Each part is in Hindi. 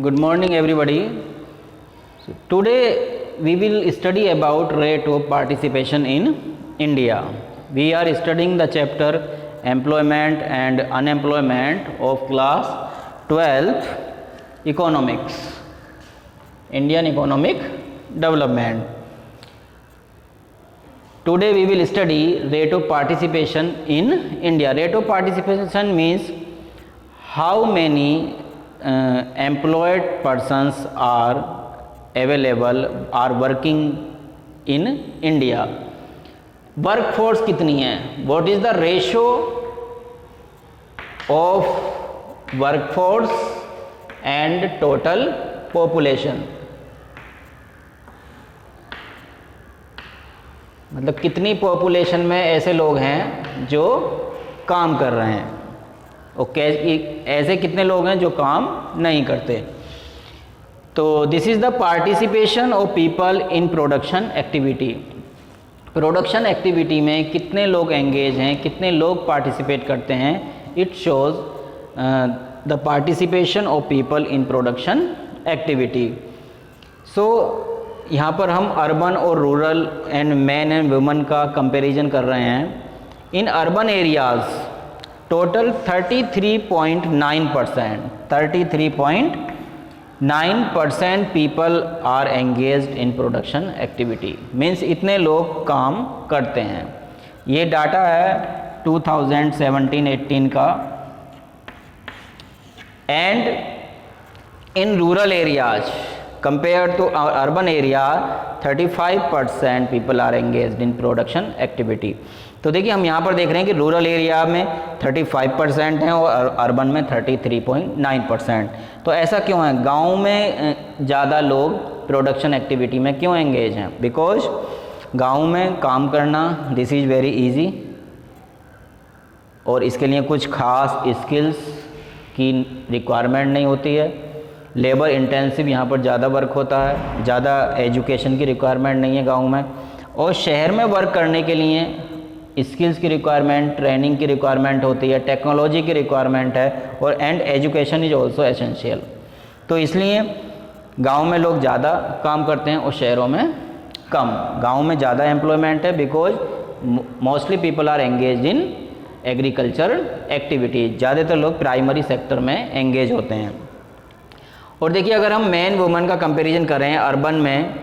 Good morning everybody. So today we will study about rate of participation in India. We are studying the chapter employment and unemployment of class 12th economics, Indian economic development. Today we will study rate of participation in India. Rate of participation means how many employed persons are available are working in India. Workforce कितनी है, what is the ratio of workforce and total population, मतलब कितनी पॉपुलेशन में ऐसे लोग हैं जो काम कर रहे हैं और ऐसे कितने लोग हैं जो काम नहीं करते. तो this is the participation of people in production activity. Production activity में कितने लोग एंगेज हैं, कितने लोग पार्टिसिपेट करते हैं. It shows the participation of people in production activity. So यहाँ पर हम अर्बन और rural and man and women का कंपैरिजन कर रहे हैं. In urban areas total 33.9% people are engaged in production activity. Means इतने लोग काम करते हैं. ये डाटा है 2017-18 का. And in rural areas compare to urban area 35% people are engaged in production activity. तो देखिए हम यहाँ पर देख रहे हैं कि रूरल एरिया में 35% हैं और अर्बन में 33.9%. तो ऐसा क्यों है, गांव में ज़्यादा लोग प्रोडक्शन एक्टिविटी में क्यों एंगेज हैं? बिकॉज गांव में काम करना दिस इज़ वेरी इजी और इसके लिए कुछ खास स्किल्स की रिक्वायरमेंट नहीं होती है. लेबर इंटेंसिव यहाँ पर ज़्यादा वर्क होता है, ज़्यादा एजुकेशन की रिक्वायरमेंट नहीं है गाँव में. और शहर में वर्क करने के लिए स्किल्स की रिक्वायरमेंट, ट्रेनिंग की रिक्वायरमेंट होती है, टेक्नोलॉजी की रिक्वायरमेंट है और and education is also essential. तो इसलिए गांव में लोग ज़्यादा काम करते हैं और शहरों में कम. गांव में ज़्यादा एम्प्लॉयमेंट है because mostly people are engage in agriculture activities. ज़्यादातर लोग प्राइमरी सेक्टर में एंगेज होते हैं. और देखिए अगर हम मैन वुमेन का कंपैरिजन करें अर्बन में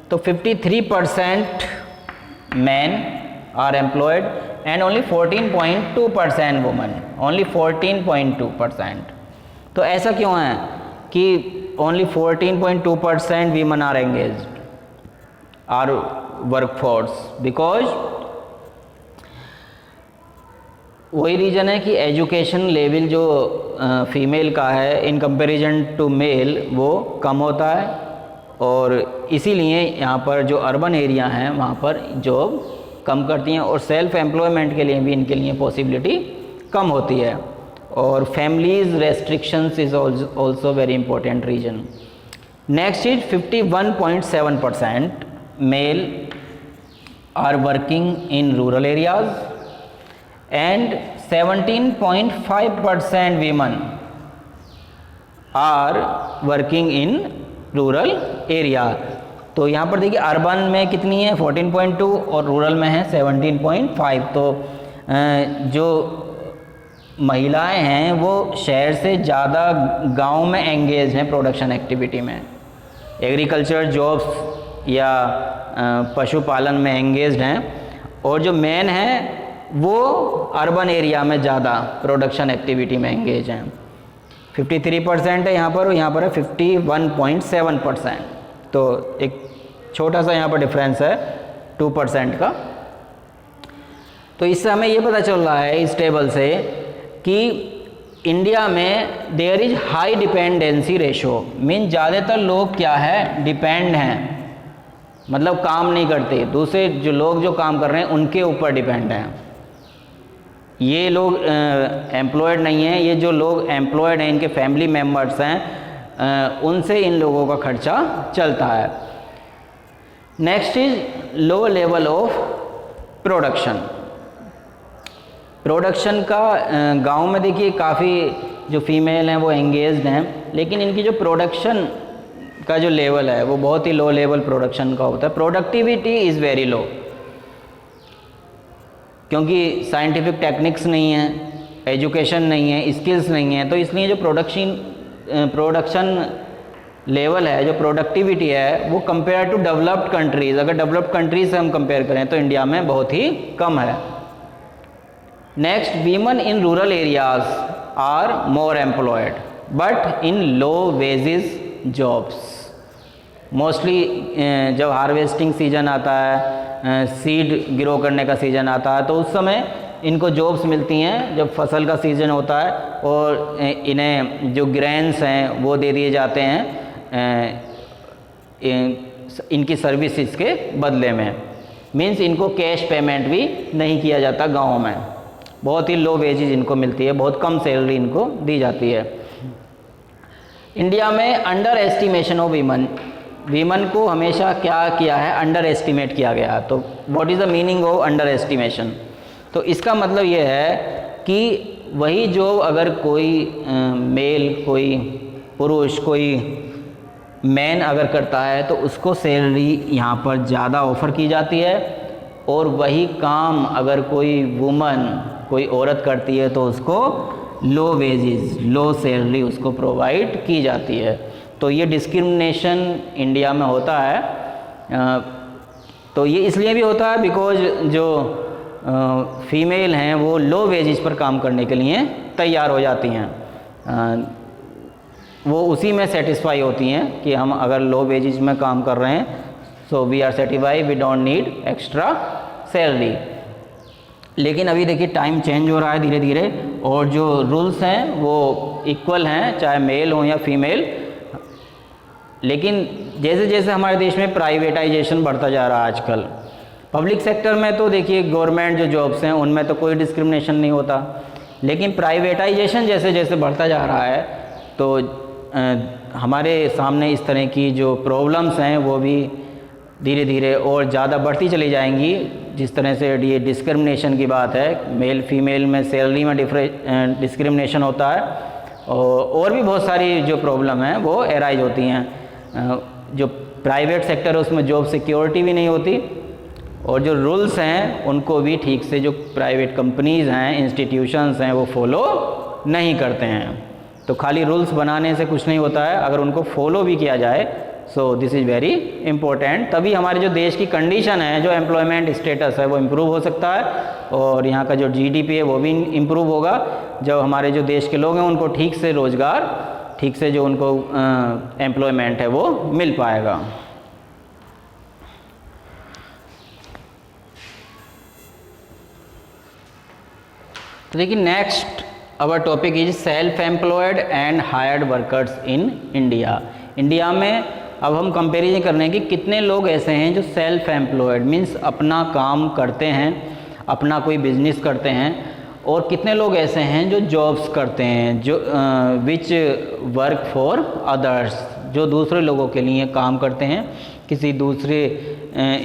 तो 53% man are employed and only 14.2% women, only 14.2%. तो ऐसा क्यों है कि only 14.2% women are engaged are workforce? Because वही रीज़न है कि एजुकेशन लेवल जो फीमेल का है इन कंपैरिजन टू मेल वो कम होता है और इसीलिए यहाँ पर जो अर्बन एरिया हैं वहाँ पर जॉब कम करती हैं और सेल्फ एम्प्लॉयमेंट के लिए भी इनके लिए पॉसिबिलिटी कम होती है. और families restrictions is also very important reason. Next is 51.7% male are working in rural areas and 17.5% women are working in rural area. तो यहाँ पर देखिए अर्बन में कितनी है 14.2 और रूरल में है 17.5. तो जो महिलाएं हैं वो शहर से ज़्यादा गांव में एंगेज हैं प्रोडक्शन एक्टिविटी में. एग्रीकल्चर जॉब्स या पशुपालन में एंगेज्ड हैं और जो मैन हैं वो अर्बन एरिया में ज़्यादा प्रोडक्शन एक्टिविटी में एंगेज हैं. 53% है यहाँ पर और यहाँ पर है 51.7%. तो एक छोटा सा यहाँ पर डिफरेंस है 2% का. तो इससे हमें ये पता चल रहा है इस टेबल से कि इंडिया में there is high dependency ratio. Mean ज़्यादातर लोग क्या है, डिपेंड हैं, मतलब काम नहीं करते, दूसरे जो लोग जो काम कर रहे हैं उनके ऊपर डिपेंड हैं. ये लोग एम्प्लॉयड नहीं हैं, ये जो लोग एम्प्लॉयड हैं इनके फैमिली मेम्बर्स हैं, उनसे इन लोगों का खर्चा चलता है. Next is low level of production. Production का गांव में देखिए काफ़ी जो फीमेल हैं वो एंगेज्ड हैं, लेकिन इनकी जो प्रोडक्शन का जो लेवल है वो बहुत ही लो लेवल प्रोडक्शन का होता है। प्रोडक्टिविटी इज़ वेरी लो, क्योंकि साइंटिफिक टेक्निक्स नहीं है, एजुकेशन नहीं है, स्किल्स नहीं है, तो इसलिए जो प्रोडक्शन लेवल है, जो प्रोडक्टिविटी है, वो कंपेयर टू डेवलप्ड कंट्रीज़, अगर डेवलप्ड कंट्रीज से हम कंपेयर करें तो इंडिया में बहुत ही कम है। Next, women in rural areas are more employed but in low wages jobs. Mostly जब हार्वेस्टिंग सीजन आता है, सीड ग्रो करने का सीजन आता है, तो उस समय इनको जॉब्स मिलती हैं जब फसल का सीज़न होता है, और इन्हें जो ग्रेन्स हैं वो दे दिए जाते हैं इनकी सर्विसेज के बदले में। मीन्स इनको कैश पेमेंट भी नहीं किया जाता गाँव में, बहुत ही लो वेजेस इनको मिलती है, बहुत कम सैलरी इनको दी जाती है। इंडिया में अंडर एस्टिमेशन ऑफ वीमन को हमेशा क्या किया है, अंडर एस्टिमेट किया गया। तो what is the meaning of under estimation? तो इसका मतलब ये है कि वही जॉब अगर कोई मेल, कोई पुरुष, कोई मैन अगर करता है तो उसको सैलरी यहाँ पर ज़्यादा ऑफ़र की जाती है, और वही काम अगर कोई वुमन, कोई औरत करती है तो उसको लो वेजेस, लो सैलरी उसको प्रोवाइड की जाती है। तो ये डिस्क्रिमिनेशन इंडिया में होता है। तो ये इसलिए भी होता है बिकॉज जो फीमेल हैं वो लो वेजेस पर काम करने के लिए तैयार हो जाती हैं, वो उसी में सेटिस्फाई होती हैं कि हम अगर लो वेजेस में काम कर रहे हैं, so we are satisfy, we don't need extra salary. लेकिन अभी देखिए टाइम चेंज हो रहा है धीरे धीरे, और जो रूल्स हैं वो इक्वल हैं, चाहे मेल हो या फीमेल। लेकिन जैसे जैसे हमारे देश में प्राइवेटाइजेशन बढ़ता जा रहा है आजकल, पब्लिक सेक्टर में तो देखिए गवर्नमेंट जो जॉब्स हैं उनमें तो कोई डिस्क्रिमिनेशन नहीं होता, लेकिन प्राइवेटाइजेशन जैसे जैसे बढ़ता जा रहा है तो हमारे सामने इस तरह की जो प्रॉब्लम्स हैं वो भी धीरे धीरे और ज़्यादा बढ़ती चली जाएंगी। जिस तरह से ये डिस्क्रिमिनेशन की बात है, मेल फीमेल में सैलरी में डिस्क्रिमिनेशन होता है, और भी बहुत सारी जो प्रॉब्लम हैं वो एराइज होती हैं। जो प्राइवेट सेक्टर है उसमें जॉब सिक्योरिटी भी नहीं होती, और जो रूल्स हैं उनको भी ठीक से जो प्राइवेट कंपनीज़ हैं, इंस्टीट्यूशंस हैं, वो फॉलो नहीं करते हैं। तो खाली रूल्स बनाने से कुछ नहीं होता है, अगर उनको फॉलो भी किया जाए, so this is very important. तभी हमारे जो देश की कंडीशन है, जो एम्प्लॉयमेंट स्टेटस है वो इम्प्रूव हो सकता है, और यहाँ का जो जीडीपी है वो भी इम्प्रूव होगा जब हमारे जो देश के लोग हैं उनको ठीक से रोज़गार, ठीक से जो उनको एम्प्लॉयमेंट है वो मिल पाएगा। तो देखिए next our topic is self employed and hired workers in India. India में अब हम कंपेरिजन कर रहे हैं कि कितने लोग ऐसे हैं जो सेल्फ एम्प्लॉयड मीन्स अपना काम करते हैं, अपना कोई बिजनेस करते हैं, और कितने लोग ऐसे हैं जो जॉब्स करते हैं, जो विच वर्क फॉर अदर्स, जो दूसरे लोगों के लिए काम करते हैं, किसी दूसरे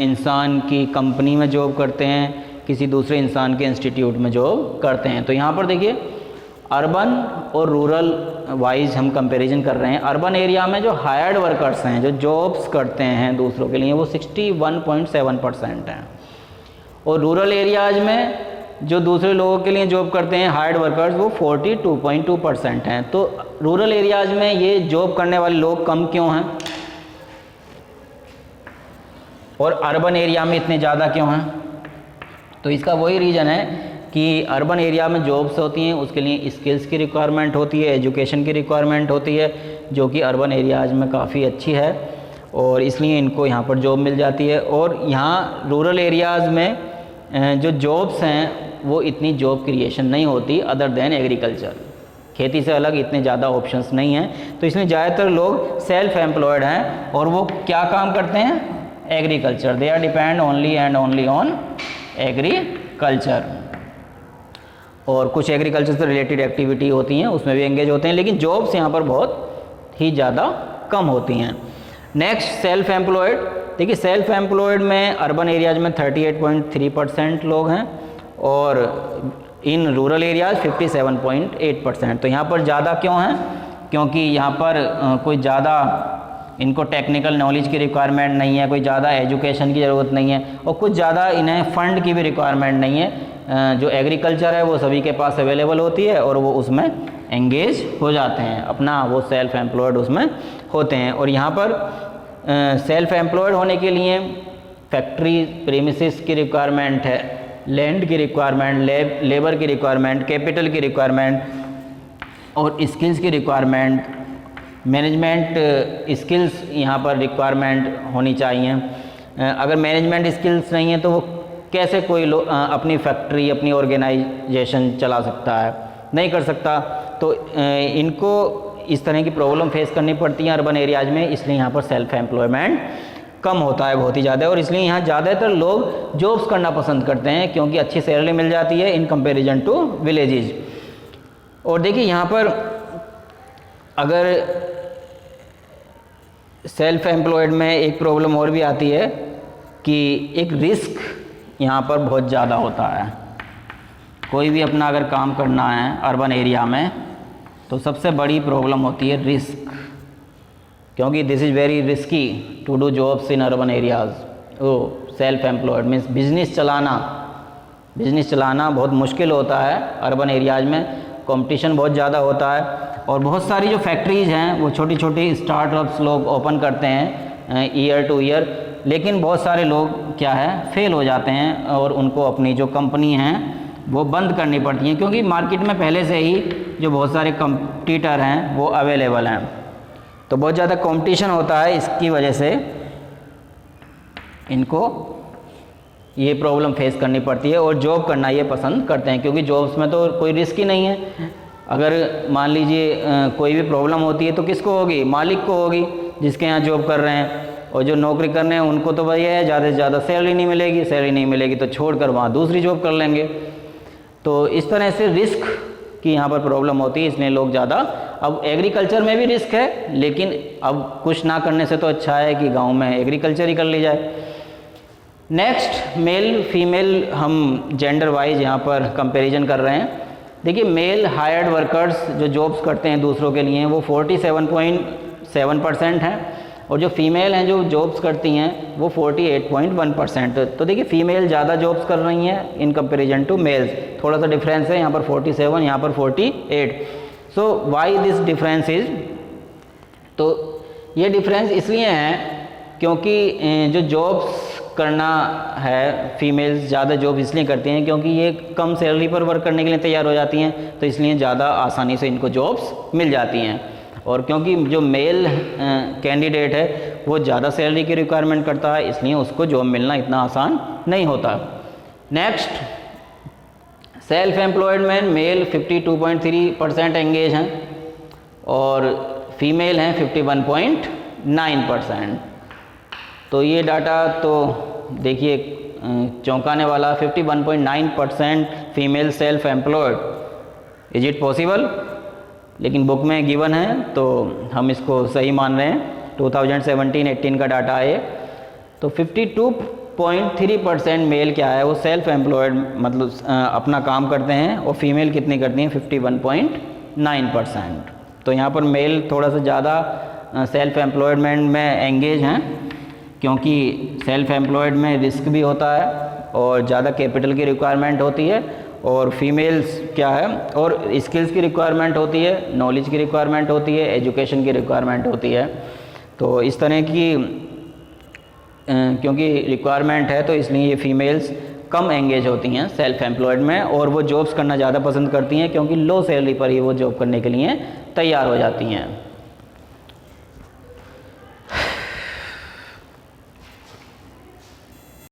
इंसान की कंपनी में जॉब करते हैं, किसी दूसरे इंसान के इंस्टीट्यूट में जॉब करते हैं। तो यहाँ पर देखिए अर्बन और रूरल वाइज हम कंपैरिजन कर रहे हैं। अर्बन एरिया में जो हायर्ड वर्कर्स हैं, जो जॉब्स करते हैं दूसरों के लिए, वो 61.7% हैं, और रूरल एरियाज में जो दूसरे लोगों के लिए जॉब करते हैं हायर्ड वर्कर्स, वो 42.2% हैं। तो रूरल एरियाज में ये जॉब करने वाले लोग कम क्यों हैं, और अर्बन एरिया में इतने ज़्यादा क्यों हैं? तो इसका वही रीज़न है कि अर्बन एरिया में जॉब्स होती हैं, उसके लिए स्किल्स की रिक्वायरमेंट होती है, एजुकेशन की रिक्वायरमेंट होती है, जो कि अर्बन एरियाज़ में काफ़ी अच्छी है, और इसलिए इनको यहाँ पर जॉब मिल जाती है। और यहाँ रूरल एरियाज़ में जो जॉब्स हैं वो इतनी जॉब क्रिएशन नहीं होती अदर देन एग्रीकल्चर। खेती से अलग इतने ज़्यादा ऑप्शंस नहीं हैं, तो इसलिए ज़्यादातर लोग सेल्फ एम्प्लॉयड हैं, और वो क्या काम करते हैं? Agriculture. They are depend only and only on agriculture, और कुछ एग्रीकल्चर से रिलेटेड एक्टिविटी होती हैं उसमें भी एंगेज होते हैं, लेकिन जॉब्स यहाँ पर बहुत ही ज़्यादा कम होती हैं। Next self employed. देखिए सेल्फ एम्प्लॉयड में अर्बन एरियाज में 38.3% लोग हैं, और इन रूरल एरियाज 57.8%। तो यहाँ पर ज़्यादा क्यों है? क्योंकि यहाँ पर कोई ज़्यादा इनको टेक्निकल नॉलेज की रिक्वायरमेंट नहीं है, कोई ज़्यादा एजुकेशन की ज़रूरत नहीं है, और कुछ ज़्यादा इन्हें फ़ंड की भी रिक्वायरमेंट नहीं है। जो एग्रीकल्चर है वो सभी के पास अवेलेबल होती है और वो उसमें एंगेज हो जाते हैं, अपना वो सेल्फ एम्प्लॉयड उसमें होते हैं। और यहाँ पर सेल्फ एम्प्लॉयड होने के लिए फैक्ट्री प्रीमिसेस की रिक्वायरमेंट है, लैंड की रिक्वायरमेंट, लेबर की रिक्वायरमेंट, कैपिटल की रिक्वायरमेंट और स्किल्स की रिक्वायरमेंट, मैनेजमेंट स्किल्स यहाँ पर रिक्वायरमेंट होनी चाहिए। अगर मैनेजमेंट स्किल्स नहीं है तो वो कैसे कोई अपनी फैक्ट्री, अपनी ऑर्गेनाइजेशन चला सकता है? नहीं कर सकता। तो इनको इस तरह की प्रॉब्लम फेस करनी पड़ती है अर्बन एरियाज़ में, इसलिए यहाँ पर सेल्फ एम्प्लॉयमेंट कम होता है, बहुत ही ज़्यादा। और इसलिए यहाँ ज़्यादातर लोग जॉब्स करना पसंद करते हैं क्योंकि अच्छी सैलरी मिल जाती है इन कंपैरिजन टू विलेजेस। और देखिए यहाँ पर अगर सेल्फ एम्प्लॉयड में एक प्रॉब्लम और भी आती है कि एक रिस्क यहाँ पर बहुत ज़्यादा होता है। कोई भी अपना अगर काम करना है अर्बन एरिया में तो सबसे बड़ी प्रॉब्लम होती है रिस्क, क्योंकि this is very risky to do jobs in urban areas. वो सेल्फ एम्प्लॉयड मीन्स बिजनेस चलाना बहुत मुश्किल होता है अर्बन एरियाज़ में, कंपटीशन बहुत ज़्यादा होता है। और बहुत सारी जो फैक्ट्रीज़ हैं वो छोटी छोटी स्टार्टअप्स लोग ओपन करते हैं ईयर टू ईयर, लेकिन बहुत सारे लोग क्या है फेल हो जाते हैं और उनको अपनी जो कंपनी हैं वो बंद करनी पड़ती हैं, क्योंकि मार्केट में पहले से ही जो बहुत सारे कंपटीटर हैं वो अवेलेबल हैं। तो बहुत ज़्यादा कंपटीशन होता है, इसकी वजह से इनको ये प्रॉब्लम फेस करनी पड़ती है और जॉब करना ये पसंद करते हैं, क्योंकि जॉब्स में तो कोई रिस्क ही नहीं है। अगर मान लीजिए कोई भी प्रॉब्लम होती है तो किसको होगी? मालिक को होगी जिसके यहाँ जॉब कर रहे हैं। और जो नौकरी कर रहे हैं उनको तो भैया है ज़्यादा से ज़्यादा सैलरी नहीं मिलेगी तो छोड़कर वहाँ दूसरी जॉब कर लेंगे। तो इस तरह से रिस्क की यहाँ पर प्रॉब्लम होती है, इसलिए लोग ज़्यादा, अब एग्रीकल्चर में भी रिस्क है लेकिन अब कुछ ना करने से तो अच्छा है कि गाँव में एग्रीकल्चर ही कर ली जाए। नेक्स्ट मेल फीमेल, हम जेंडर वाइज यहाँ पर कंपैरिजन कर रहे हैं। देखिए मेल हायर्ड वर्कर्स जो जॉब्स करते हैं दूसरों के लिए वो 47.7% हैं, और जो फीमेल हैं जो जॉब्स करती हैं वो 48.1%। तो देखिए फीमेल ज़्यादा जॉब्स कर रही हैं इन कंपैरिजन टू मेल्स, थोड़ा सा डिफरेंस है, यहाँ पर 47, यहाँ पर 48। सो वाई दिस डिफरेंस इज? तो ये डिफरेंस इसलिए है क्योंकि जो जॉब्स करना है फीमेल्स ज़्यादा जॉब इसलिए करती हैं क्योंकि ये कम सैलरी पर वर्क करने के लिए तैयार हो जाती हैं, तो इसलिए ज़्यादा आसानी से इनको जॉब्स मिल जाती हैं। और क्योंकि जो मेल कैंडिडेट है वो ज़्यादा सैलरी की रिक्वायरमेंट करता है, इसलिए उसको जॉब मिलना इतना आसान नहीं होता। नेक्स्ट, सेल्फ एम्प्लॉयड में मेल 52.3% एंगेज हैं और फीमेल हैं 51.9%। तो ये डाटा तो देखिए चौंकाने वाला, 51.9% female self employed, is it possible? लेकिन बुक में गिवन है तो हम इसको सही मान रहे हैं। 2017-18 का डाटा है। तो 52.3% मेल क्या है वो सेल्फ एम्प्लॉयड मतलब अपना काम करते हैं, और फीमेल कितनी करती हैं? 51.9%। तो यहाँ पर मेल थोड़ा सा ज़्यादा सेल्फ एम्प्लॉयमेंट में एंगेज हैं, क्योंकि सेल्फ एम्प्लॉयड में रिस्क भी होता है और ज़्यादा कैपिटल की रिक्वायरमेंट होती है, और फीमेल्स क्या है और स्किल्स की रिक्वायरमेंट होती है, नॉलेज की रिक्वायरमेंट होती है, एजुकेशन की रिक्वायरमेंट होती है। तो इस तरह की क्योंकि रिक्वायरमेंट है तो इसलिए ये फीमेल्स कम एंगेज होती हैं सेल्फ एम्प्लॉयड में, और वो जॉब्स करना ज़्यादा पसंद करती हैं क्योंकि लो सैलरी पर ही वो जॉब करने के लिए तैयार हो जाती हैं।